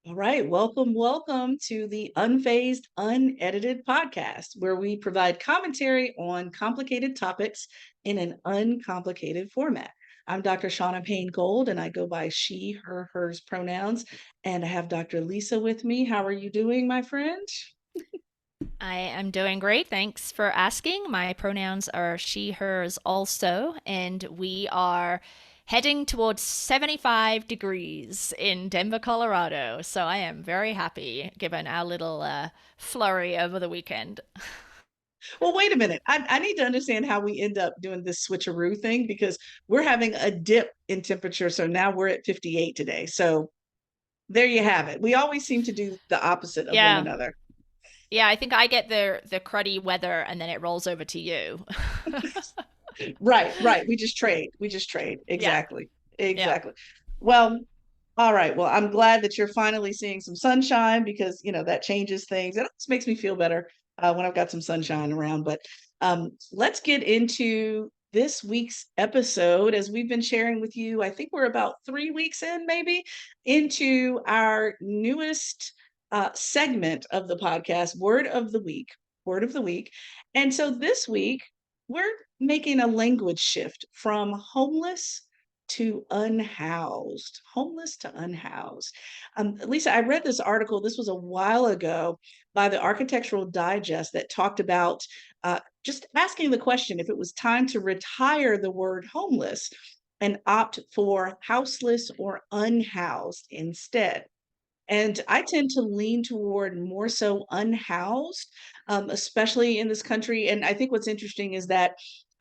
All right, welcome to the Unfazed, Unedited podcast, where we provide commentary on complicated topics in an uncomplicated format. I'm Dr. Shaunna Payne Gold, and I go by she, her, hers pronouns. And I have Dr. Lisa with me. How are you doing, my friend? I am doing great. Thanks for asking. My pronouns are she, hers also, and we are heading towards 75 degrees in Denver, Colorado. So I am very happy given our little flurry over the weekend. Well, wait a minute. I need to understand how we end up doing this switcheroo thing because we're having a dip in temperature. So now we're at 58 today. So there you have it. We always seem to do the opposite of one Yeah. another. Yeah, I think I get the cruddy weather and then it rolls over to you. Right. We just trade. Yeah. Exactly. Yeah. Exactly. Well, all right. Well, I'm glad that you're finally seeing some sunshine because, that changes things. It always makes me feel better when I've got some sunshine around. But let's get into this week's episode. As we've been sharing with you, I think we're about 3 weeks in, maybe, into our newest segment of the podcast, Word of the Week. Word of the Week. And so this week, we're making a language shift from homeless to unhoused. Homeless to unhoused. Lisa, I read this article, this was a while ago, by the Architectural Digest that talked about just asking the question if it was time to retire the word homeless and opt for houseless or unhoused instead. And I tend to lean toward more so unhoused, especially in this country. And I think what's interesting is that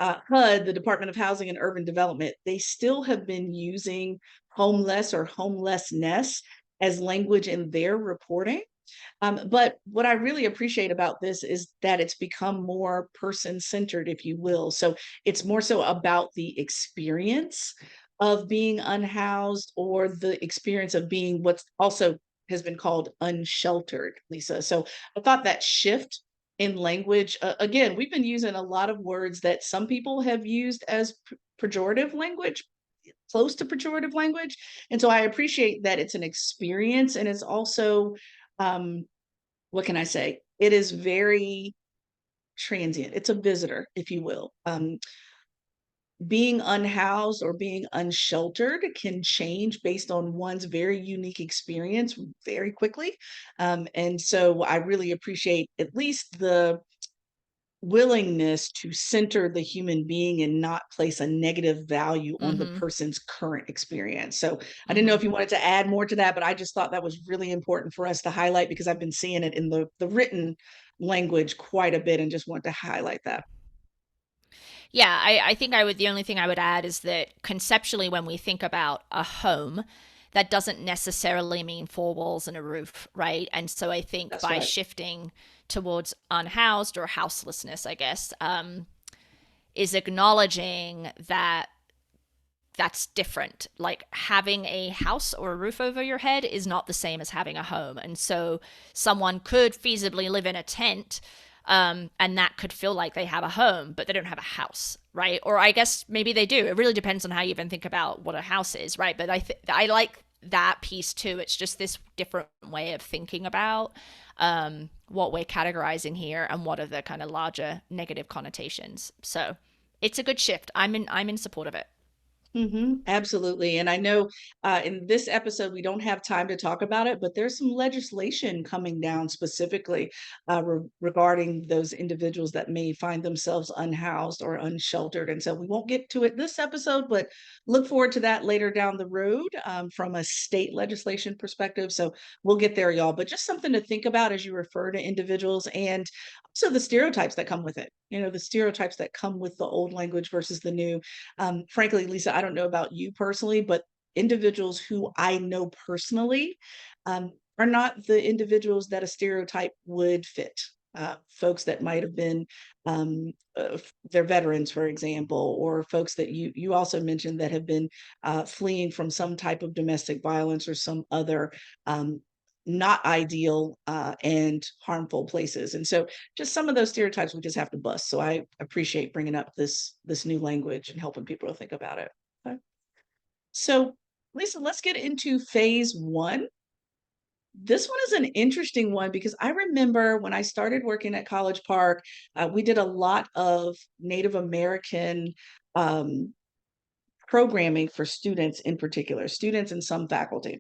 HUD, the Department of Housing and Urban Development, they still have been using homeless or homelessness as language in their reporting. But what I really appreciate about this is that it's become more person centered, if you will. So it's more so about the experience of being unhoused or the experience of being what's also has been called unsheltered, Lisa. So I thought that shift in language, again, we've been using a lot of words that some people have used as pejorative language, close to pejorative language. And so I appreciate that it's an experience and it's also um, what can I say? It is very transient. It's a visitor, if you will. Being unhoused or being unsheltered can change based on one's very unique experience very quickly. And so I really appreciate at least the willingness to center the human being and not place a negative value on the Mm-hmm. person's current experience. So I didn't know Mm-hmm. if you wanted to add more to that, but I just thought that was really important for us to highlight because I've been seeing it in the written language quite a bit and just want to highlight that. Yeah, I think the only thing I would add is that conceptually, when we think about a home, that doesn't necessarily mean four walls and a roof, right? And so I think That's by right. shifting towards unhoused or houselessness, I guess, is acknowledging that that's different. Like having a house or a roof over your head is not the same as having a home. And so someone could feasibly live in a tent, and that could feel like they have a home, but they don't have a house, right? Or I guess maybe they do. It really depends on how you even think about what a house is, right? But I like that piece too. It's just this different way of thinking about what we're categorizing here and what are the kind of larger negative connotations. So it's a good shift. I'm in support of it. Absolutely. And I know in this episode, we don't have time to talk about it, but there's some legislation coming down specifically regarding those individuals that may find themselves unhoused or unsheltered. And so we won't get to it this episode, but look forward to that later down the road from a state legislation perspective. So we'll get there, y'all. But just something to think about as you refer to individuals and also the stereotypes that come with it. The stereotypes that come with the old language versus the new. Frankly, Lisa, I don't know about you personally, but individuals who I know personally are not the individuals that a stereotype would fit. Folks that might have been they're veterans, for example, or folks that you also mentioned that have been fleeing from some type of domestic violence or some other um, not ideal and harmful places. And so just some of those stereotypes we just have to bust. So I appreciate bringing up this new language and helping people to think about it. Okay. So Lisa, let's get into phase one. This one is an interesting one because I remember when I started working at College Park, we did a lot of Native American um, programming for students in particular, students and some faculty.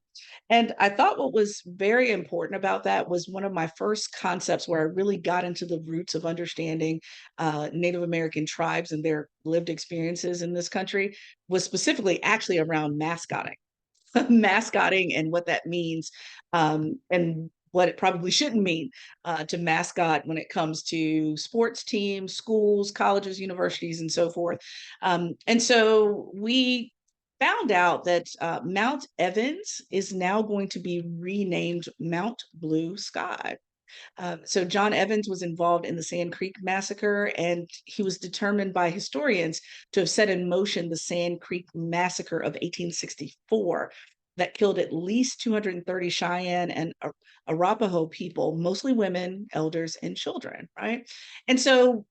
And I thought what was very important about that was one of my first concepts where I really got into the roots of understanding Native American tribes and their lived experiences in this country was specifically actually around mascotting. Mascotting and what that means, and what it probably shouldn't mean to mascot when it comes to sports teams, schools, colleges, universities, and so forth. And so we found out that Mount Evans is now going to be renamed Mount Blue Sky. So John Evans was involved in the Sand Creek massacre, and he was determined by historians to have set in motion the Sand Creek massacre of 1864 that killed at least 230 Cheyenne and Arapaho people, mostly women, elders, and children, right? And so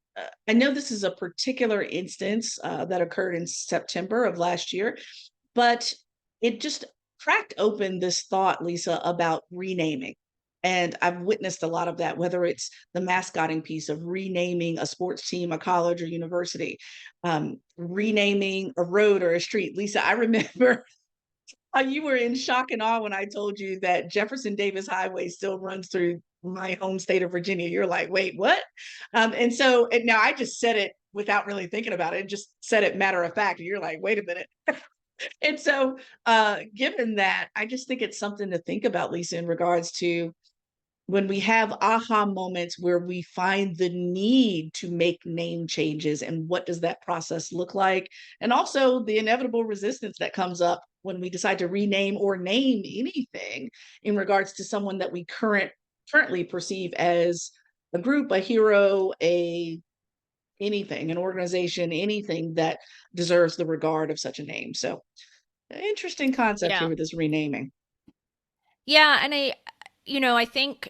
I know this is a particular instance that occurred in September of last year, but it just cracked open this thought, Lisa, about renaming. And I've witnessed a lot of that, whether it's the mascotting piece of renaming a sports team, a college or university, renaming a road or a street. Lisa, I remember you were in shock and awe when I told you that Jefferson Davis Highway still runs through my home state of Virginia. You're like, wait, what? And now I just said it without really thinking about it, just said it matter of fact. And you're like, wait a minute. And so, given that, I just think it's something to think about, Lisa, in regards to when we have aha moments where we find the need to make name changes and what does that process look like, and also the inevitable resistance that comes up when we decide to rename or name anything in regards to someone that we currently perceive as a group, a hero, a anything, an organization, anything that deserves the regard of such a name. So interesting concept here Yeah. with this renaming. Yeah, and I think,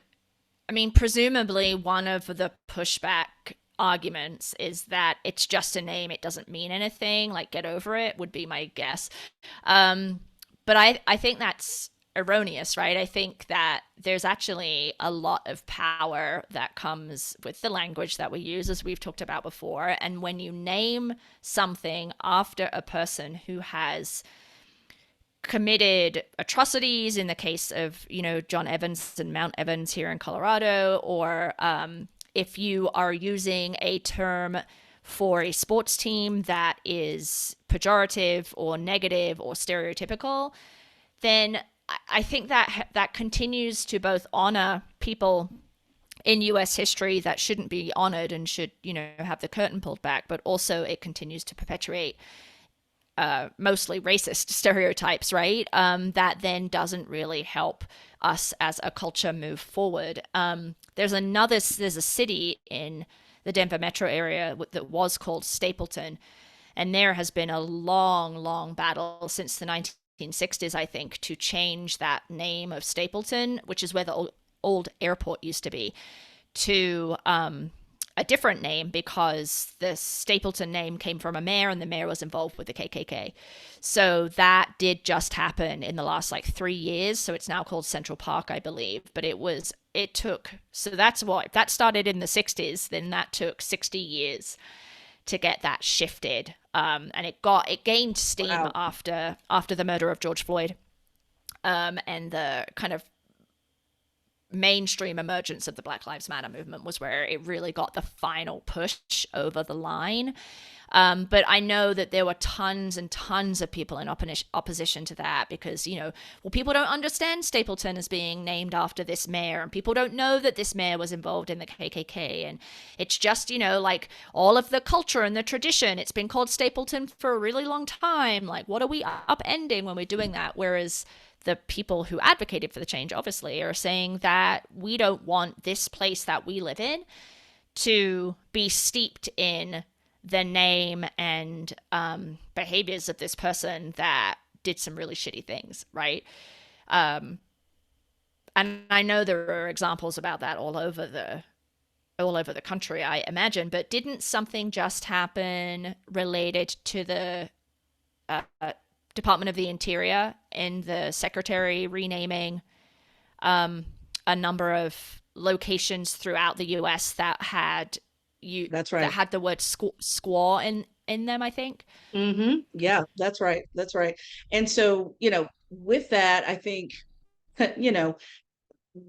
I mean, presumably one of the pushback arguments is that it's just a name, it doesn't mean anything, like get over it would be my guess. Um, but I think that's erroneous, right? I think that there's actually a lot of power that comes with the language that we use, as we've talked about before. And when you name something after a person who has committed atrocities in the case of, John Evans and Mount Evans here in Colorado, or if you are using a term for a sports team that is pejorative or negative or stereotypical, then I think that continues to both honor people in US history that shouldn't be honored and should, have the curtain pulled back, but also it continues to perpetuate mostly racist stereotypes, right? That then doesn't really help us as a culture move forward. There's a city in the Denver metro area that was called Stapleton, and there has been a long, long battle since the 1960s, I think, to change that name of Stapleton, which is where the old airport used to be, to a different name, because the Stapleton name came from a mayor and the mayor was involved with the KKK. So that did just happen in the last like 3 years. So it's now called Central Park, I believe. But if that started in the 60s, then that took 60 years to get that shifted. And it gained steam Wow. after the murder of George Floyd, and the kind of mainstream emergence of the Black Lives Matter movement was where it really got the final push over the line. But I know that there were tons and tons of people in opposition to that because, people don't understand Stapleton as being named after this mayor, and people don't know that this mayor was involved in the KKK. And it's just, like all of the culture and the tradition. It's been called Stapleton for a really long time. Like, what are we upending when we're doing that? Whereas the people who advocated for the change obviously are saying that we don't want this place that we live in to be steeped in the name and behaviors of this person that did some really shitty things, right? And I know there are examples about that all over the country, I imagine. But didn't something just happen related to the Department of the Interior and the secretary renaming a number of locations throughout the US that had you That's that right. had the word squaw in them, I think. Yeah, that's right. That's right. And so, with that, I think, you know,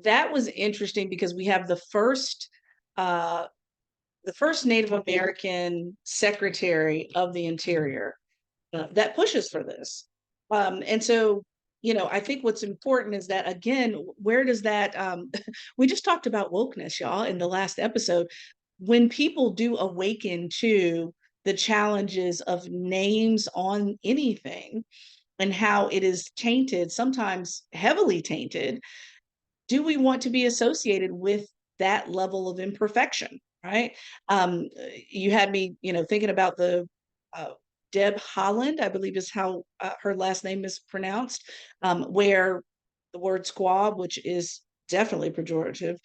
that was interesting because we have uh, the first Native American Secretary of the Interior that pushes for this. And so, I think what's important is that, again, where does that, we just talked about wokeness, y'all, in the last episode. When people do awaken to the challenges of names on anything and how it is tainted, sometimes heavily tainted, do we want to be associated with that level of imperfection, right? You had me, thinking about the uh, Deb Holland, I believe is how her last name is pronounced, where the word squab, which is definitely pejorative,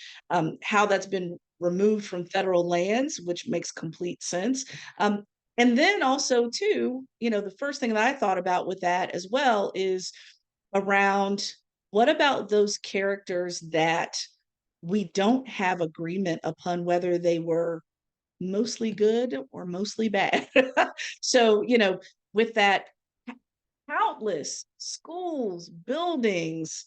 how that's been removed from federal lands, which makes complete sense. And then also, too, the first thing that I thought about with that as well is around, what about those characters that we don't have agreement upon whether they were mostly good or mostly bad? So, with that, countless schools, buildings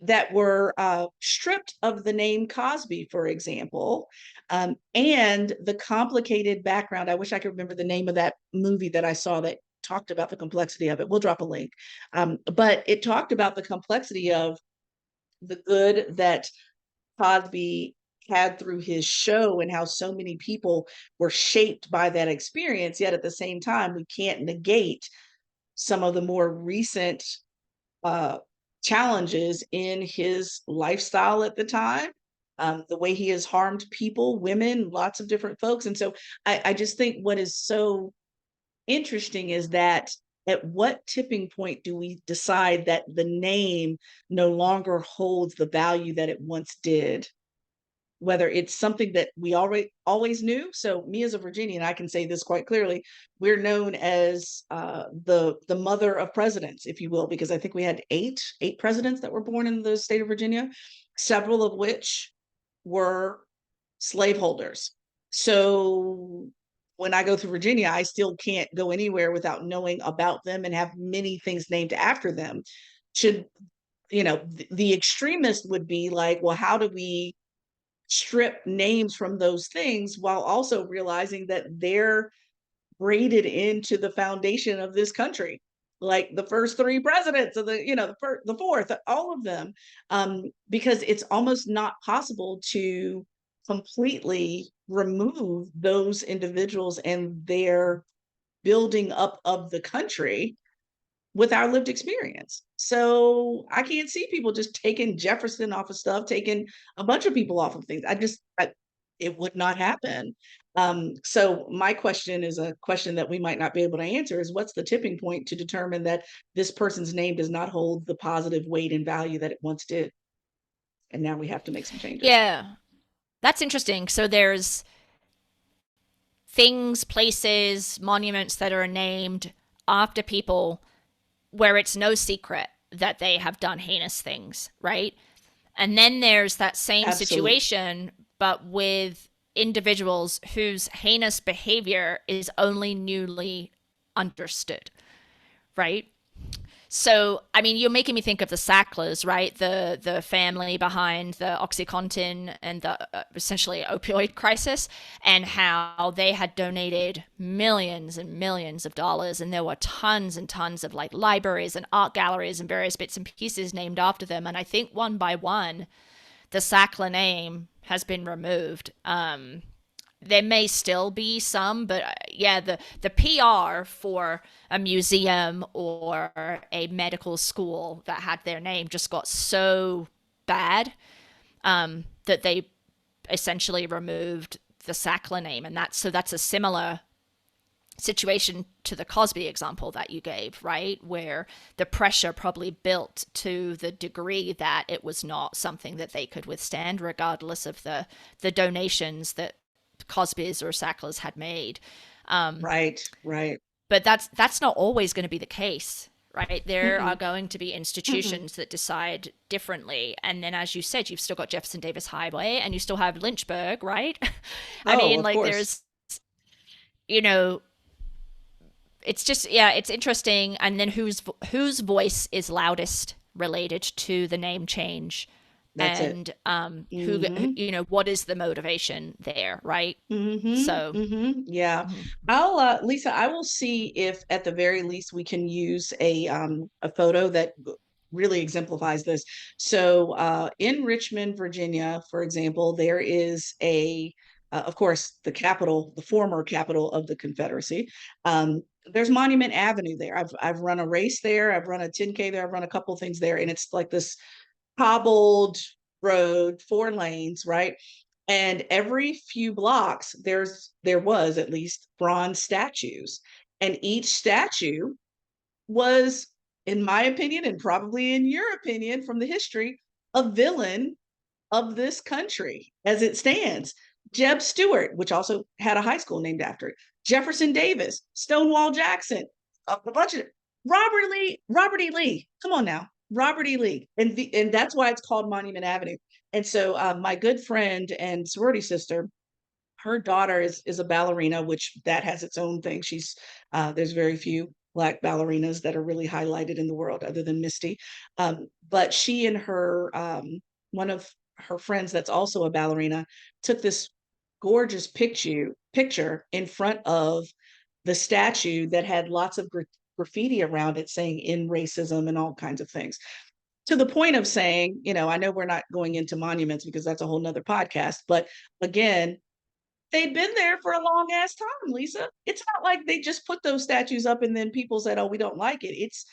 that were stripped of the name Cosby, for example, and the complicated background. I wish I could remember the name of that movie that I saw that talked about the complexity of it. We'll drop a link. But it talked about the complexity of the good that Cosby had through his show and how so many people were shaped by that experience. Yet at the same time, we can't negate some of the more recent uh, challenges in his lifestyle at the time, the way he has harmed people, women, lots of different folks. And so I just think what is so interesting is that, at what tipping point do we decide that the name no longer holds the value that it once did? Whether it's something that we already always knew. So me as a Virginian, I can say this quite clearly: we're known as the mother of presidents, if you will, because I think we had eight presidents that were born in the state of Virginia, several of which were slaveholders. So when I go through Virginia, I still can't go anywhere without knowing about them and have many things named after them. Should, the extremist would be like, well, how do we strip names from those things while also realizing that they're braided into the foundation of this country, like the first three presidents of the fourth, all of them, because it's almost not possible to completely remove those individuals and their building up of the country with our lived experience. So I can't see people just taking Jefferson off of stuff, taking a bunch of people off of things. It would not happen. So my question is a question that we might not be able to answer: is what's the tipping point to determine that this person's name does not hold the positive weight and value that it once did? And now we have to make some changes. Yeah, that's interesting. So there's things, places, monuments that are named after people where it's no secret that they have done heinous things, right? And then there's that same Absolutely. situation, but with individuals whose heinous behavior is only newly understood, right? So, I mean, you're making me think of the Sacklers, right? The family behind the OxyContin and the essentially opioid crisis, and how they had donated millions and millions of dollars, and there were tons and tons of like libraries and art galleries and various bits and pieces named after them. And I think one by one, the Sackler name has been removed. There may still be some, but yeah, the PR for a museum or a medical school that had their name just got so bad, that they essentially removed the Sackler name, and that's a similar situation to the Cosby example that you gave, right? Where the pressure probably built to the degree that it was not something that they could withstand, regardless of the donations that Cosby's or Sacklers had made. Right, right. But that's not always going to be the case. right? There are Mm-mm, going to be mm-mm. institutions that decide differently. And then, as you said, you've still got Jefferson Davis Highway and you still have Lynchburg, right? I Oh, mean, of like, course. there's, you know, it's just, yeah, it's interesting. And then whose voice is loudest related to the name change, That's it. and who, Mm-hmm. what is the motivation there, right? Mm-hmm. So, Mm-hmm. Yeah. mhm. I'll Lisa, I will see if at the very least we can use a photo that really exemplifies this. So in Richmond, Virginia, for example, there is a of course the capital, the former capital of the Confederacy. There's Monument Avenue there. I've run a race there, I've run a 10K there, I've run a couple things there, and it's like this cobbled road, 4 lanes, right? And every few blocks, there was at least bronze statues, and each statue was, in my opinion, and probably in your opinion from the history, a villain of this country as it stands. Jeb Stuart, which also had a high school named after it, Jefferson Davis, Stonewall Jackson, a bunch of Robert E. Lee. Come on now, Robert E. Lee, and that's why it's called Monument Avenue. And so, my good friend and sorority sister, her daughter is a ballerina, which that has its own thing. She's there's very few Black ballerinas that are really highlighted in the world other than Misty. But she and her one of her friends that's also a ballerina took this gorgeous picture in front of the statue that had lots of graffiti around it saying "in racism" and all kinds of things, to the point of saying, I know we're not going into monuments because that's a whole nother podcast, but again, they've been there for a long ass time, Lisa. It's not like they just put those statues up and then people said, "Oh, we don't like it." It's,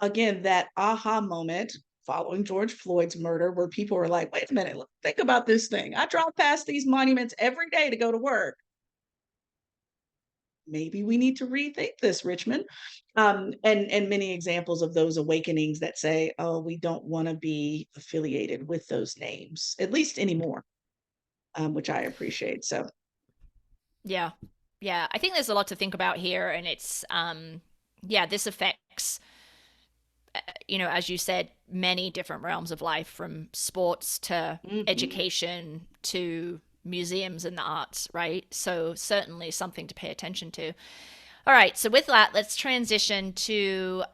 again, that aha moment following George Floyd's murder where people were like, "Wait a minute, think about this thing. I drive past these monuments every day to go to work. Maybe we need to rethink this, Richmond." And many examples of those awakenings that say, "Oh, we don't want to be affiliated with those names, at least anymore," which I appreciate. So, Yeah. Yeah. I think there's a lot to think about here. And it's, yeah, this affects, as you said, many different realms of life, from sports to mhm. education to museums and the arts, right? So, certainly something to pay attention to. All right. So, with that, let's transition to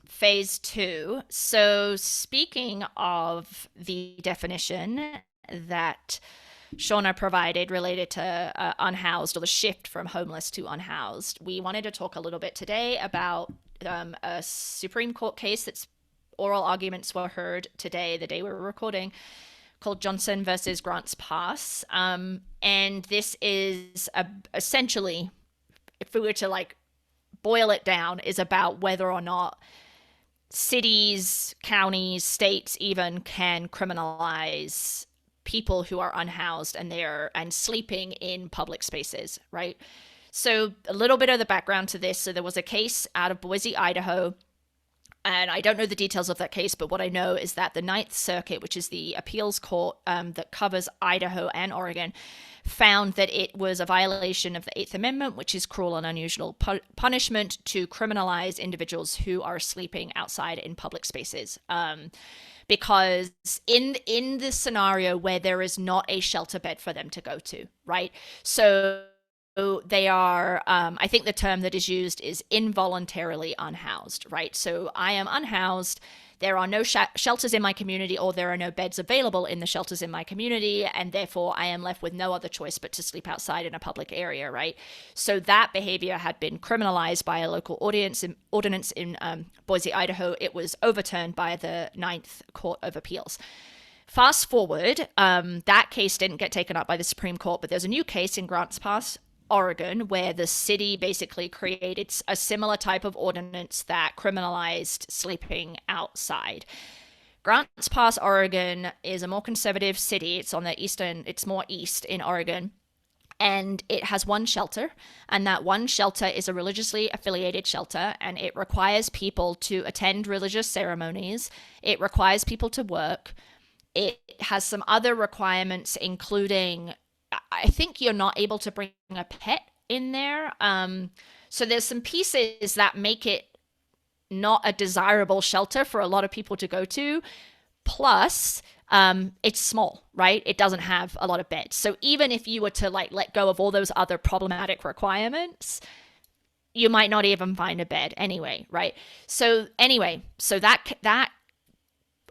phase two. So, speaking of the definition that Shaunna provided related to unhoused, or the shift from homeless to unhoused, we wanted to talk a little bit today about a Supreme Court case that's oral arguments were heard today, the day we were recording, called Johnson versus Grants Pass. And this is essentially, if we were to like boil it down, is about whether or not cities, counties, states even can criminalize people who are unhoused and sleeping in public spaces, right? So a little bit of the background to this. So there was a case out of Boise, Idaho, and I don't know the details of that case, but what I know is that the Ninth Circuit, which is the appeals court that covers Idaho and Oregon, found that it was a violation of the Eighth Amendment, which is cruel and unusual punishment, to criminalize individuals who are sleeping outside in public spaces. Because in this scenario where there is not a shelter bed for them to go to, right? So they are, I think the term that is used is involuntarily unhoused, right? So I am unhoused. There are no shelters in my community, or there are no beds available in the shelters in my community, and therefore I am left with no other choice but to sleep outside in a public area, right? So that behavior had been criminalized by a local ordinance in Boise, Idaho. It was overturned by the Ninth Court of Appeals. Fast forward, that case didn't get taken up by the Supreme Court, but there's a new case in Grants Pass, Oregon, where the city basically created a similar type of ordinance that criminalized sleeping outside. Grants Pass, Oregon is a more conservative city. It's on the eastern, it's more east in Oregon. And it has one shelter, and that one shelter is a religiously affiliated shelter, and it requires people to attend religious ceremonies. It requires people to work. It has some other requirements, including, I think you're not able to bring a pet in there. So there's some pieces that make it not a desirable shelter for a lot of people to go to. Plus, it's small, right? It doesn't have a lot of beds. So even if you were to like let go of all those other problematic requirements, you might not even find a bed anyway, right? So anyway, so that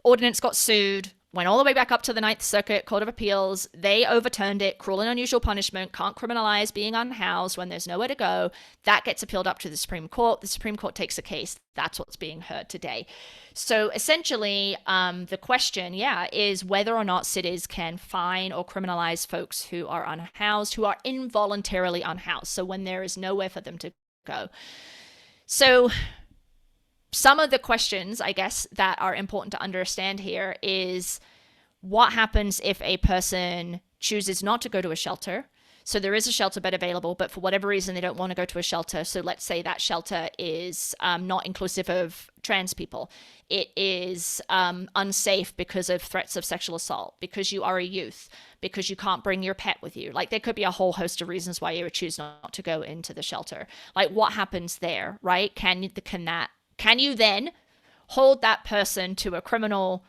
ordinance got sued, went all the way back up to the Ninth Circuit Court of Appeals. They overturned it. Cruel and unusual punishment can't criminalize being unhoused when there's nowhere to go. That gets appealed up to the Supreme Court. The Supreme Court takes a case. That's what's being heard today. So essentially, the question, is whether or not cities can fine or criminalize folks who are unhoused, who are involuntarily unhoused. So when there is nowhere for them to go. So some of the questions, I guess, that are important to understand here is what happens if a person chooses not to go to a shelter? So there is a shelter bed available, but for whatever reason, they don't want to go to a shelter. So let's say that shelter is not inclusive of trans people. It is unsafe because of threats of sexual assault, because you are a youth, because you can't bring your pet with you. Like there could be a whole host of reasons why you would choose not to go into the shelter. Like what happens there, right? Can you then hold that person to a criminal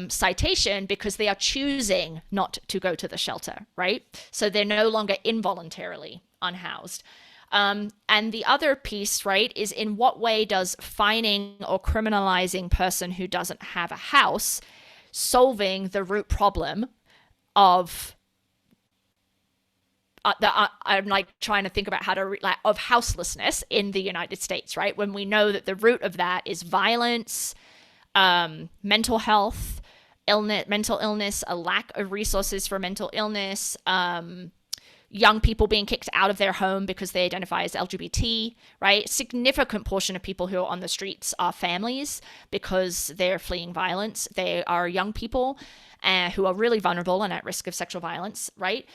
citation because they are choosing not to go to the shelter, right? So they're no longer involuntarily unhoused. And the other piece, right, is in what way does fining or criminalizing person who doesn't have a house solving the root problem of I'm like trying to think about how to of houselessness in the United States, right? When we know that the root of that is violence, mental health, mental illness, a lack of resources for mental illness, young people being kicked out of their home because they identify as LGBT, right? Significant portion of people who are on the streets are families because they're fleeing violence. They are young people who are really vulnerable and at risk of sexual violence, right?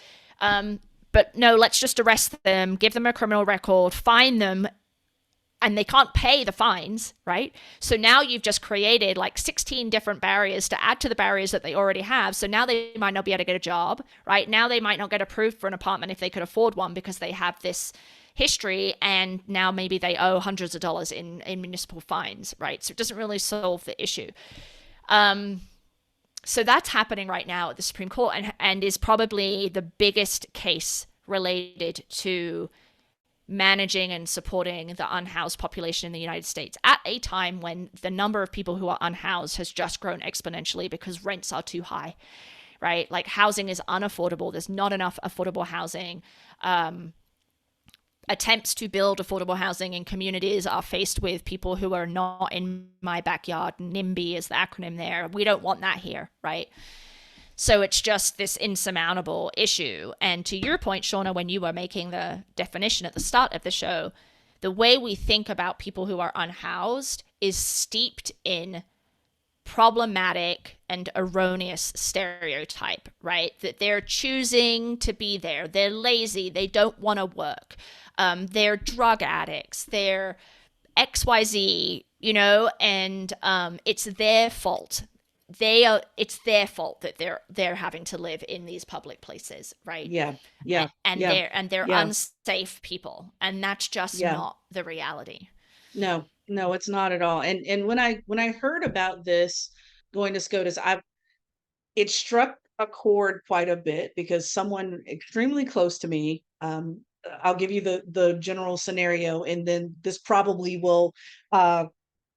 But no, let's just arrest them, give them a criminal record, fine them, and they can't pay the fines, right? So now you've just created like 16 different barriers to add to the barriers that they already have. So now they might not be able to get a job, right? Now they might not get approved for an apartment if they could afford one because they have this history, and now maybe they owe hundreds of dollars in municipal fines, right? So it doesn't really solve the issue. So that's happening right now at the Supreme Court and is probably the biggest case related to managing and supporting the unhoused population in the United States at a time when the number of people who are unhoused has just grown exponentially because rents are too high, right? Like housing is unaffordable. There's not enough affordable housing. Attempts to build affordable housing in communities are faced with people who are not in my backyard. NIMBY is the acronym there. We don't want that here, right? So it's just this insurmountable issue. And to your point, Shaunna, when you were making the definition at the start of the show, the way we think about people who are unhoused is steeped in problematic and erroneous stereotype, right? That they're choosing to be there. They're lazy. They don't want to work. They're drug addicts. They're XYZ, and it's their fault. It's their fault that they're having to live in these public places, right? Yeah. Yeah. And yeah. they're yeah. unsafe people, and that's just Yeah. not the reality. No, it's not at all. And when I heard about this going to SCOTUS, it struck a chord quite a bit because someone extremely close to me, I'll give you the general scenario, and then this probably will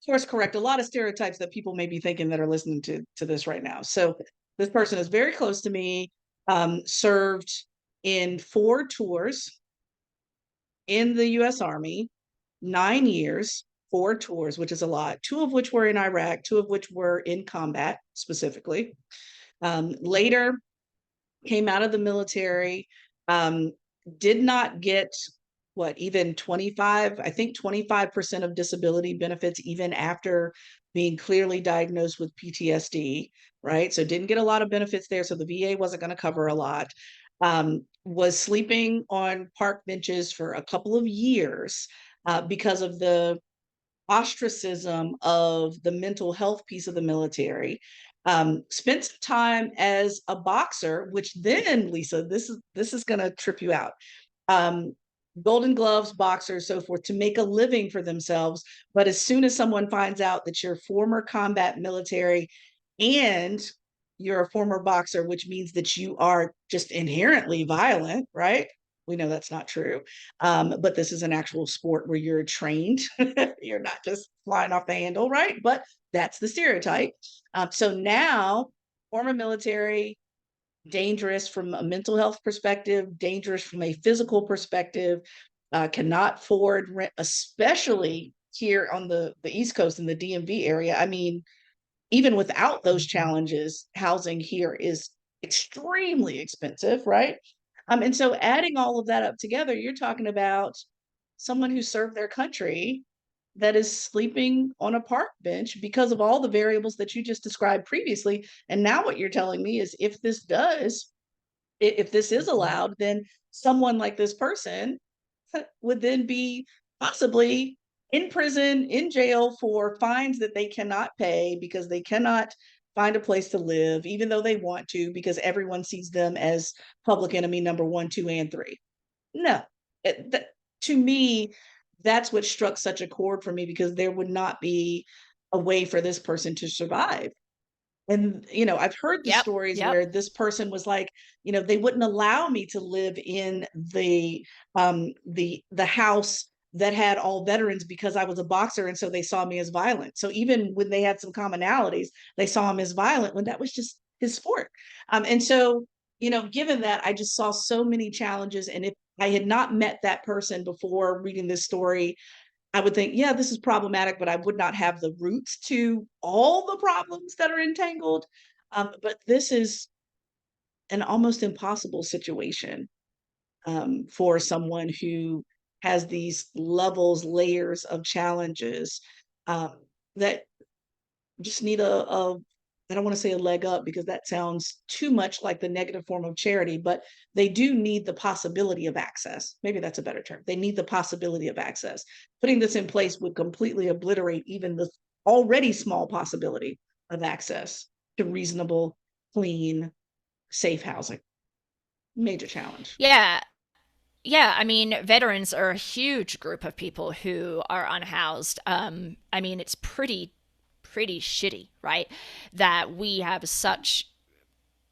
course correct a lot of stereotypes that people may be thinking that are listening to this right now. So this person is very close to me, served in 4 tours in the US Army, 9 years, 4 tours, which is a lot, 2 of which were in Iraq, 2 of which were in combat specifically. Later came out of the military, did not get even 25, I think 25% of disability benefits, even after being clearly diagnosed with PTSD, right? So didn't get a lot of benefits there. So the VA wasn't going to cover a lot. Was sleeping on park benches for a couple of years because of the ostracism of the mental health piece of the military. Spent some time as a boxer, which then, Lisa, this is going to trip you out. Golden gloves, boxers, so forth, to make a living for themselves. But as soon as someone finds out that you're former combat military and you're a former boxer, which means that you are just inherently violent, right? We know that's not true. But this is an actual sport where you're trained. You're not just flying off the handle, right? But that's the stereotype. So now, former military, dangerous from a mental health perspective, dangerous from a physical perspective, cannot afford rent, especially here on the East Coast in the DMV area. I mean, even without those challenges, housing here is extremely expensive, right? And so adding all of that up together, you're talking about someone who served their country that is sleeping on a park bench because of all the variables that you just described previously. And now what you're telling me is if this is allowed, then someone like this person would then be possibly in prison, in jail for fines that they cannot pay because they cannot find a place to live, even though they want to, because everyone sees them as public enemy number one, two, and three. No, to me, that's what struck such a chord for me because there would not be a way for this person to survive. And, I've heard the Yep. stories Yep. where this person was like, they wouldn't allow me to live in the house that had all veterans because I was a boxer. And so they saw me as violent. So even when they had some commonalities, they saw him as violent when that was just his sport. And so, given that, I just saw so many challenges. And if I had not met that person before reading this story, I would think, yeah, this is problematic, but I would not have the roots to all the problems that are entangled. But this is an almost impossible situation for someone who has these levels, layers of challenges um, that just need I don't want to say a leg up because that sounds too much like the negative form of charity, but they do need the possibility of access. Maybe that's a better term. They need the possibility of access. Putting this in place would completely obliterate even the already small possibility of access to reasonable, clean, safe housing. Major challenge. Yeah. Yeah, I mean, veterans are a huge group of people who are unhoused. I mean, it's pretty shitty, right? That we have such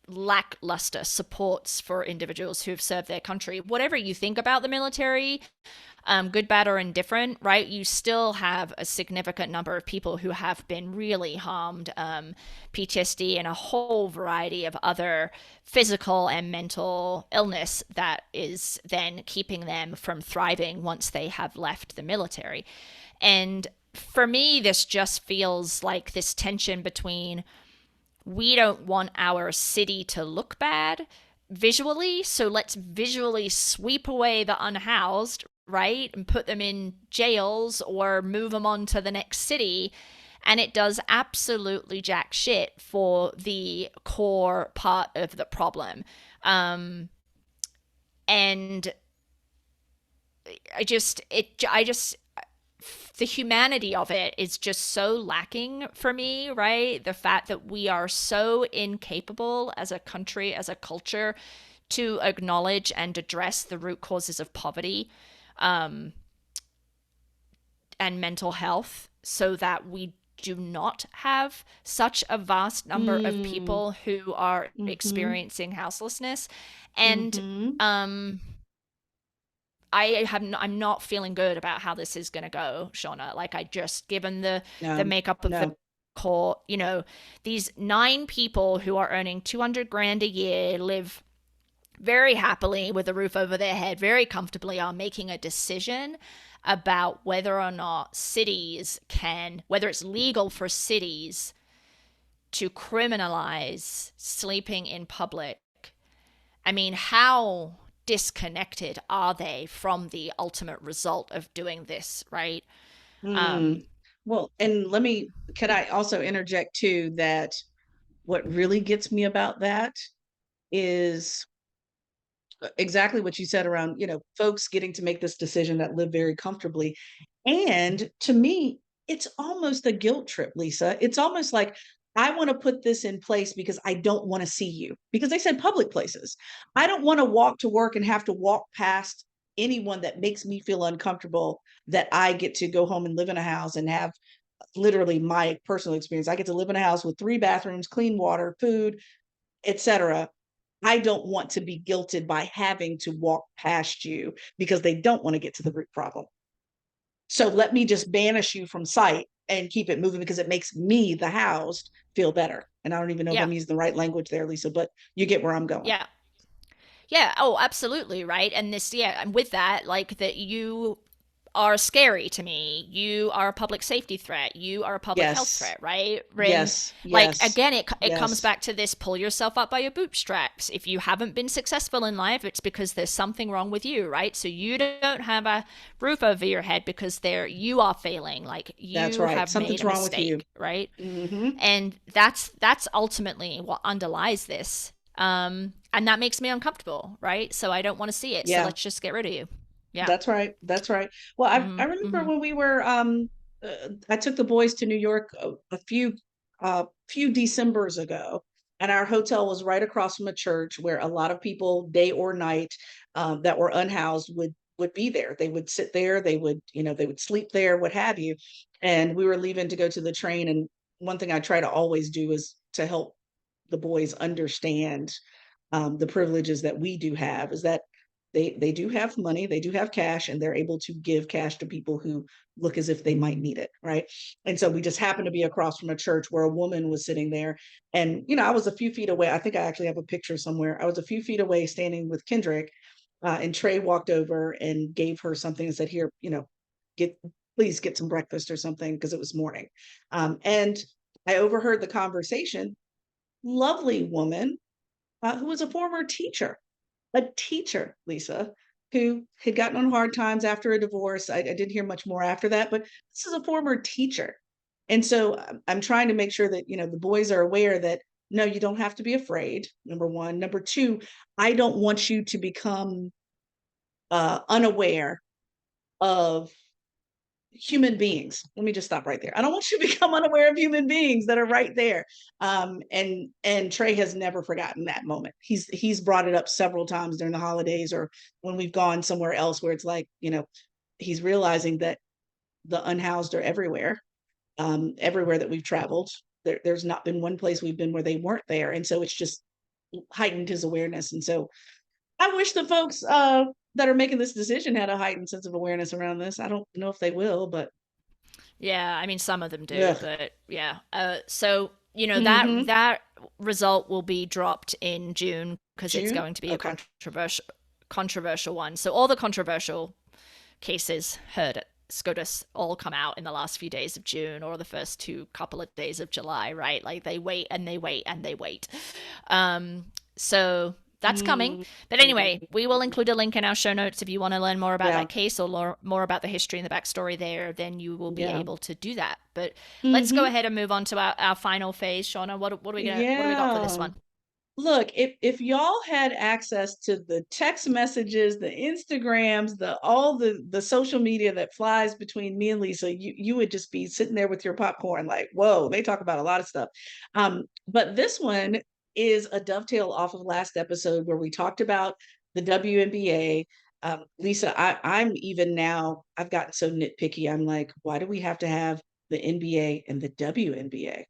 lackluster supports for individuals who've served their country. Whatever you think about the military, good, bad, or indifferent, right? You still have a significant number of people who have been really harmed, PTSD, and a whole variety of other physical and mental illness that is then keeping them from thriving once they have left the military. And for me, this just feels like this tension between we don't want our city to look bad visually, so let's visually sweep away the unhoused, right? And put them in jails or move them on to the next city. And it does absolutely jack shit for the core part of the problem. And I just, the humanity of it is just so lacking for me, right? The fact that we are so incapable as a country, as a culture, to acknowledge and address the root causes of poverty um, and mental health so that we do not have such a vast number of Mm, people who are mm-hmm, experiencing houselessness. And mm-hmm. um, I'm not feeling good about how this is going to go, Shaunna. Like I just given the No, makeup of the no. court, these 9 people who are earning 200 grand a year live very happily with a roof over their head, very comfortably, are making a decision about whether or not whether it's legal for cities to criminalize sleeping in public. I mean, how disconnected are they from the ultimate result of doing this, right? Um, Mm. Well, and can I also interject too that what really gets me about that is exactly what you said around, folks getting to make this decision that live very comfortably. And to me, it's almost a guilt trip, Lisa. It's almost like I want to put this in place because I don't want to see you. Because they said public places. I don't want to walk to work and have to walk past anyone that makes me feel uncomfortable that I get to go home and live in a house and have literally my personal experience. I get to live in a house with 3 bathrooms, clean water, food, etc. I don't want to be guilted by having to walk past you because they don't want to get to the root problem. So let me just banish you from sight and keep it moving because it makes me, the housed, feel better. And I don't even know if Yeah. I'm using the right language there, Lisa, but you get where I'm going. Yeah. Yeah. Oh, absolutely. Right. And this, yeah, and with that, like that you are scary to me. You are a public safety threat. You are a public health Yes, threat, right? And yes, like yes, again, it comes yes. back to this: pull yourself up by your bootstraps. If you haven't been successful in life, it's because there's something wrong with you, right? So you don't have a roof over your head because you are failing. Like That's you right. have made Something's a wrong with you. mistake, right? Hmm. And that's ultimately what underlies this. And that makes me uncomfortable, right? So I don't want to see it. So Yeah. let's just get rid of you. Yeah. That's right. That's right. Well, I Mm-hmm. remember Mm-hmm. when we were I took the boys to New York a few Decembers ago, and our hotel was right across from a church where a lot of people, day or night, that were unhoused would be there. They would sit there. They would, they would sleep there, what have you. And we were leaving to go to the train. And one thing I try to always do is to help the boys understand the privileges that we do have is that they do have money, they do have cash, and they're able to give cash to people who look as if they might need it, right? And so we just happened to be across from a church where a woman was sitting there, and I was a few feet away. I think I actually have a picture somewhere. I was a few feet away, standing with Kendrick, and Trey walked over and gave her something and said, "Here, get please get some breakfast or something," because it was morning. And I overheard the conversation. Lovely woman who was a teacher, Lisa, who had gotten on hard times after a divorce. I didn't hear much more after that, but this is a former teacher. And so I'm trying to make sure that, the boys are aware that no, you don't have to be afraid. Number one. Number two, I don't want you to become unaware of human beings. Let me just stop right there. I don't want you to become unaware of human beings that are right there. And Trey has never forgotten that moment. He's brought it up several times during the holidays or when we've gone somewhere else where it's like, he's realizing that the unhoused are everywhere. Everywhere that we've traveled. There's not been one place we've been where they weren't there. And so it's just heightened his awareness. And so I wish the folks that are making this decision had a heightened sense of awareness around this. I don't know if they will, but Yeah, I mean some of them do, ugh. but yeah. So that Mm-hmm. that result will be dropped in June because it's June. going to be a Okay. controversial one. So all the controversial cases heard at SCOTUS all come out in the last few days of June or the first couple of days of July, right? Like they wait and they wait and they wait. So that's coming. Mm-hmm. But anyway, we will include a link in our show notes if you want to learn more about Yeah. that case or more about the history and the backstory there, then you will be Yeah. able to do that. But let's go Mm-hmm. ahead and move on to our final phase. Shaunna, what do we got for this Yeah. one? Look, if y'all had access to the text messages, the Instagrams, the all the social media that flies between me and Lisa, you would just be sitting there with your popcorn, like, whoa, they talk about a lot of stuff. But this one is a dovetail off of last episode where we talked about the WNBA. Lisa, I'm even now, I've gotten so nitpicky. I'm like, why do we have to have the NBA and the WNBA?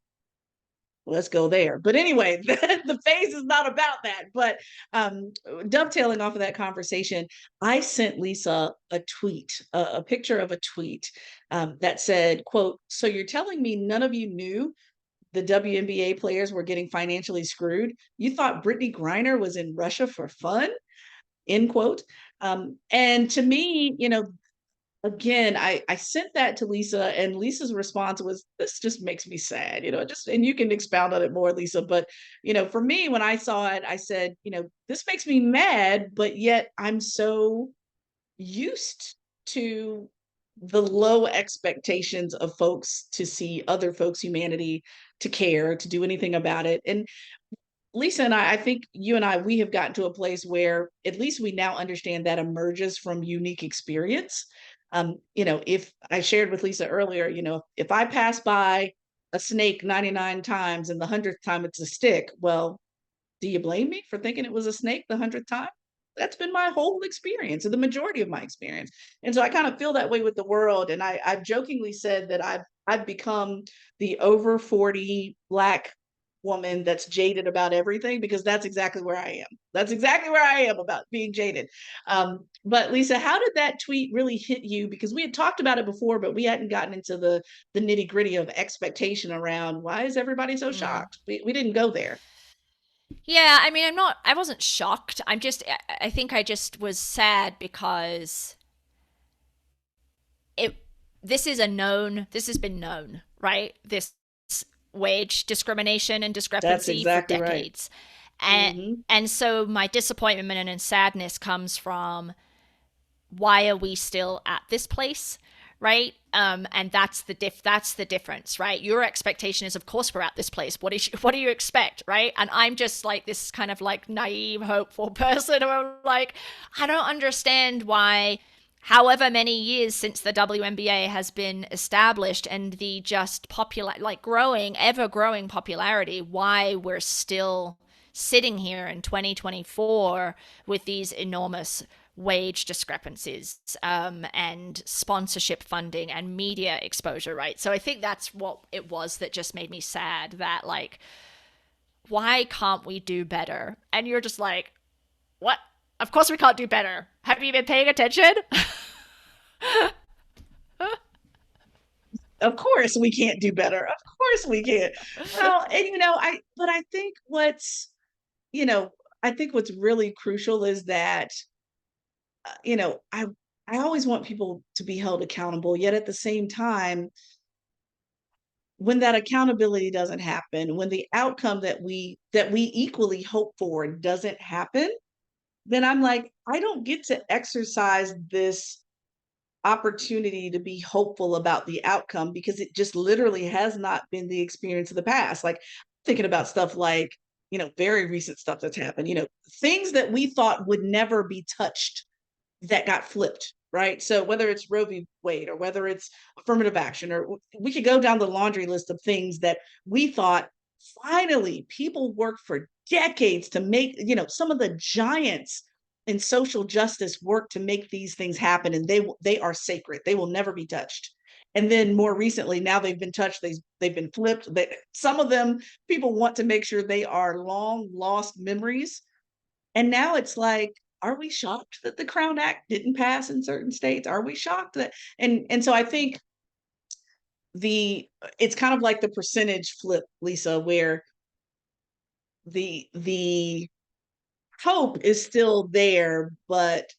Let's go there. But anyway, the phase is not about that. But dovetailing off of that conversation, I sent Lisa a tweet, a picture of a tweet that said, "quote So you're telling me none of you knew the WNBA players were getting financially screwed? You thought Brittney Griner was in Russia for fun?" End quote. And to me, again, I sent that to Lisa, and Lisa's response was, "This just makes me sad," just, and you can expound on it more, Lisa. But for me, when I saw it, I said, this makes me mad, but yet I'm so used to the low expectations of folks to see other folks' humanity, to care, to do anything about it. And Lisa and I think you and I, we have gotten to a place where at least we now understand that emerges from unique experience. If I shared with Lisa earlier, if I pass by a snake 99 times and the 100th time it's a stick, well, do you blame me for thinking it was a snake the 100th time? That's been my whole experience, and the majority of my experience. And so I kind of feel that way with the world. And I've jokingly said that I've become the over 40 Black woman that's jaded about everything, because that's exactly where I am. That's exactly where I am about being jaded. But Lisa, how did that tweet really hit you? Because we had talked about it before, but we hadn't gotten into the nitty gritty of expectation around why is everybody so Mm. shocked? We didn't go there. Yeah, I mean, I wasn't shocked. I think I just was sad because it, this has been known, right? This wage discrimination and That's discrepancy for exactly right. decades. And, Mm-hmm. and so my disappointment and sadness comes from, why are we still at this place, right? And that's the difference, right? Your expectation is, of course, we're at this place. What do you expect, right? And I'm just like this kind of like naive, hopeful person who I'm like, I don't understand why, however many years since the WNBA has been established and the just popular, like growing, ever growing popularity, why we're still sitting here in 2024 with these enormous wage discrepancies, and sponsorship funding and media exposure, right? So I think that's what it was that just made me sad, that like, why can't we do better? And you're just like, what? Of course we can't do better. Have you been paying attention? Of course we can't do better. Of course we can't. Well, and but I think you know, I think what's really crucial is that, you know, I always want people to be held accountable, yet at the same time, when that accountability doesn't happen, when the outcome that we equally hope for doesn't happen, then I'm like, I don't get to exercise this opportunity to be hopeful about the outcome, because it just literally has not been the experience of the past. Like, thinking about stuff like, very recent stuff that's happened, things that we thought would never be touched that got flipped, right? So whether it's Roe v. Wade, or whether it's affirmative action, or we could go down the laundry list of things that we thought, finally people worked for decades to make, some of the giants in social justice work to make these things happen, and they are sacred. They will never be touched. And then more recently, now they've been touched, they've been flipped. Some of them, people want to make sure they are long lost memories. And now it's like, are we shocked that the Crown Act didn't pass in certain states? Are we shocked that? And so I think the it's kind of like the percentage flip, Lisa, where the hope is still there, but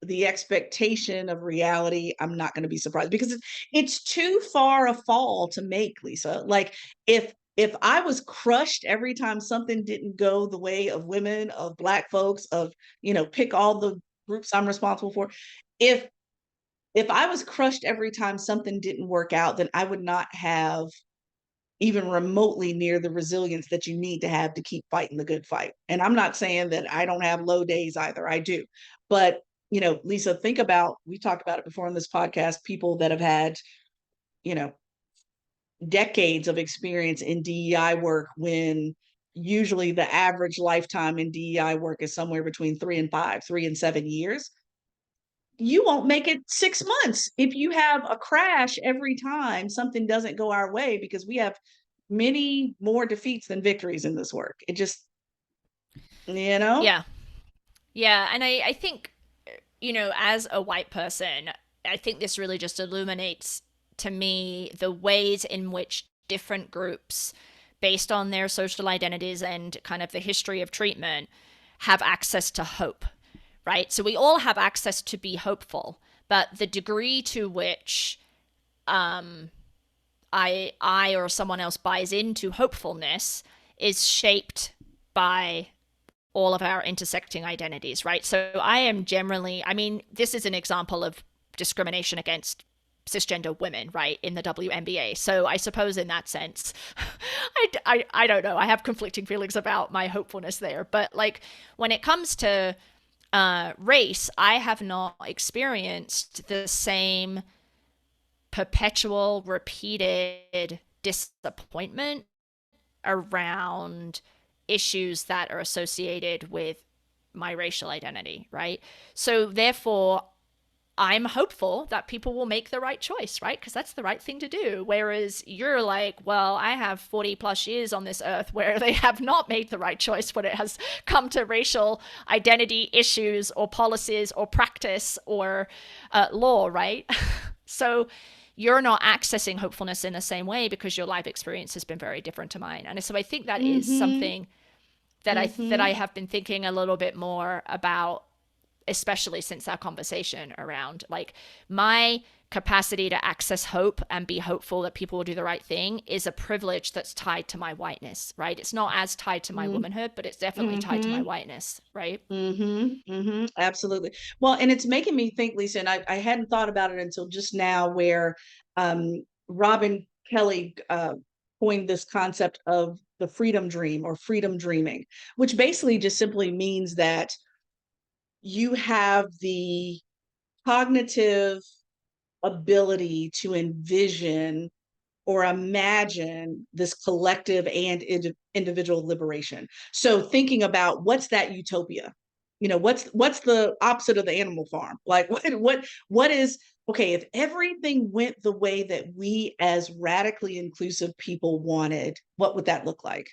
the expectation of reality, I'm not going to be surprised, because it's too far a fall to make, Lisa. Like, if I was crushed every time something didn't go the way of women, of Black folks, of, pick all the groups I'm responsible for, if if I was crushed every time something didn't work out, then I would not have even remotely near the resilience that you need to have to keep fighting the good fight. And I'm not saying that I don't have low days either. I do. But, Lisa, think about, we talked about it before on this podcast, people that have had, you know, decades of experience in DEI work, when usually the average lifetime in DEI work is somewhere between 3 and 7 years. You won't make it 6 months if you have a crash every time something doesn't go our way, because we have many more defeats than victories in this work. It just, you know? Yeah. Yeah. And I think, as a white person, I think this really just illuminates to me the ways in which different groups, based on their social identities and kind of the history of treatment, have access to hope, right? So we all have access to be hopeful, but the degree to which I or someone else buys into hopefulness is shaped by all of our intersecting identities, right? So I am generally, I mean, this is an example of discrimination against cisgender women, right, in the WNBA. So I suppose in that sense, I don't know. I have conflicting feelings about my hopefulness there. But like, when it comes to race, I have not experienced the same perpetual, repeated disappointment around issues that are associated with my racial identity, right? So therefore, I'm hopeful that people will make the right choice, right? Because that's the right thing to do. Whereas you're like, well, I have 40 plus years on this earth where they have not made the right choice when it has come to racial identity issues or policies or practice or law, right? So you're not accessing hopefulness in the same way because your life experience has been very different to mine. And so I think that is Mm-hmm. something that I Mm-hmm. have been thinking a little bit more about, especially since our conversation around like my capacity to access hope and be hopeful that people will do the right thing is a privilege that's tied to my whiteness, right? It's not as tied to my womanhood, but it's definitely tied to my Mm-hmm. whiteness, right? Mm-hmm. Mm-hmm. Absolutely. Well, and it's making me think, Lisa, and I hadn't thought about it until just now, where Robin Kelly coined this concept of the freedom dream or freedom dreaming, which basically just simply means that you have the cognitive ability to envision or imagine this collective and individual liberation. So thinking about what's that utopia, what's the opposite of the animal farm? Like what is okay if everything went the way that we as radically inclusive people wanted, what would that look like?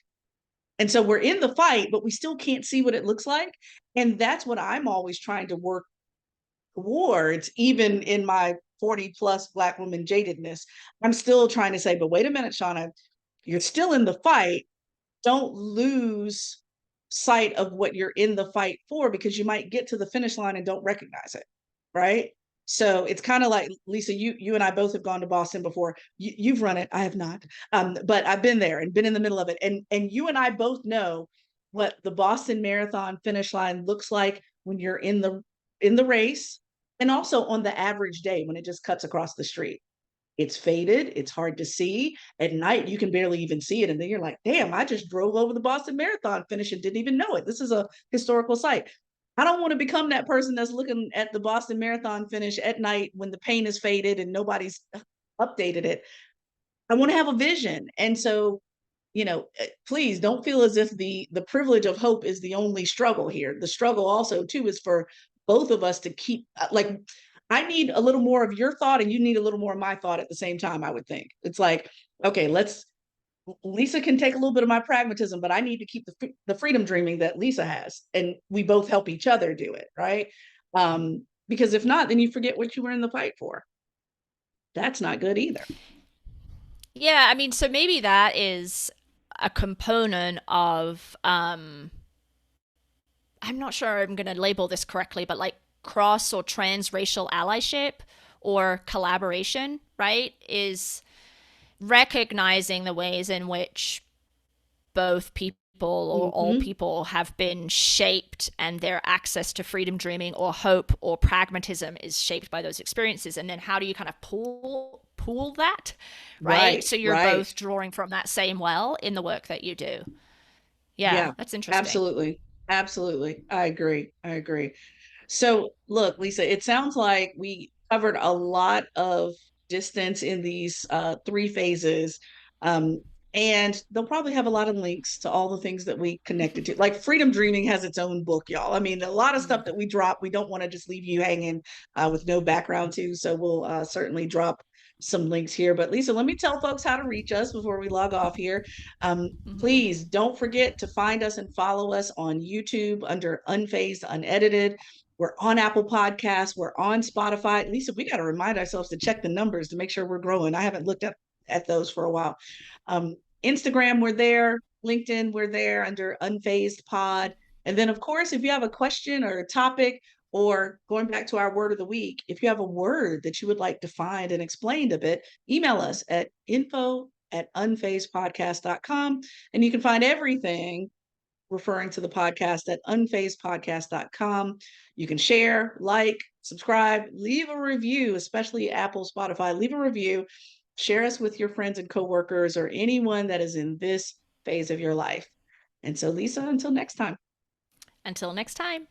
And so we're in the fight, but we still can't see what it looks like. And that's what I'm always trying to work towards, even in my 40 plus Black woman jadedness. I'm still trying to say, but wait a minute, Shaunna, you're still in the fight. Don't lose sight of what you're in the fight for, because you might get to the finish line and don't recognize it. Right. So it's kind of like, Lisa, you and I both have gone to Boston before. You've run it, I have not, but I've been there and been in the middle of it. And you and I both know what the Boston Marathon finish line looks like when you're in the race, and also on the average day when it just cuts across the street. It's faded, it's hard to see. At night, you can barely even see it. And then you're like, damn, I just drove over the Boston Marathon finish and didn't even know it. This is a historical site. I don't want to become that person that's looking at the Boston Marathon finish at night when the paint is faded and nobody's updated it. I want to have a vision. And so, please don't feel as if the privilege of hope is the only struggle here. The struggle also too is for both of us to keep, like, I need a little more of your thought and you need a little more of my thought at the same time. I would think it's like, okay, Lisa can take a little bit of my pragmatism, but I need to keep the freedom dreaming that Lisa has, and we both help each other do it, right? Because if not, then you forget what you were in the fight for. That's not good either. Yeah, I mean, so maybe that is a component of I'm not sure I'm going to label this correctly, but like cross or transracial allyship or collaboration, right? Is recognizing the ways in which both people or all Mm-hmm. people have been shaped and their access to freedom dreaming or hope or pragmatism is shaped by those experiences, and then how do you kind of pool that, right? Right, So you're right. both drawing from that same well in the work that you do. Yeah, Yeah, that's interesting. absolutely. Absolutely. I agree. I agree. So, look, Lisa, it sounds like we covered a lot of distance in these three phases. Um, and they'll probably have a lot of links to all the things that we connected to. Like Freedom Dreaming has its own book, y'all. I mean, a lot of stuff that we drop, we don't want to just leave you hanging with no background to. So we'll certainly drop some links here. But Lisa, let me tell folks how to reach us before we log off here. Um, Please don't forget to find us and follow us on YouTube under Unfazed Unedited. We're on Apple Podcasts. We're on Spotify. Lisa, we got to remind ourselves to check the numbers to make sure we're growing. I haven't looked at those for a while. Um, Instagram, we're there. LinkedIn, we're there under Unfazed Pod. And then, of course, if you have a question or a topic, or going back to our word of the week, if you have a word that you would like defined and explained a bit, email us at info@unfazedpodcast.com. And you can find everything referring to the podcast at unfazedpodcast.com. You can share, like, subscribe, leave a review, especially Apple, Spotify. Leave a review. Share us with your friends and coworkers or anyone that is in this phase of your life. And so, Lisa, until next time. Until next time.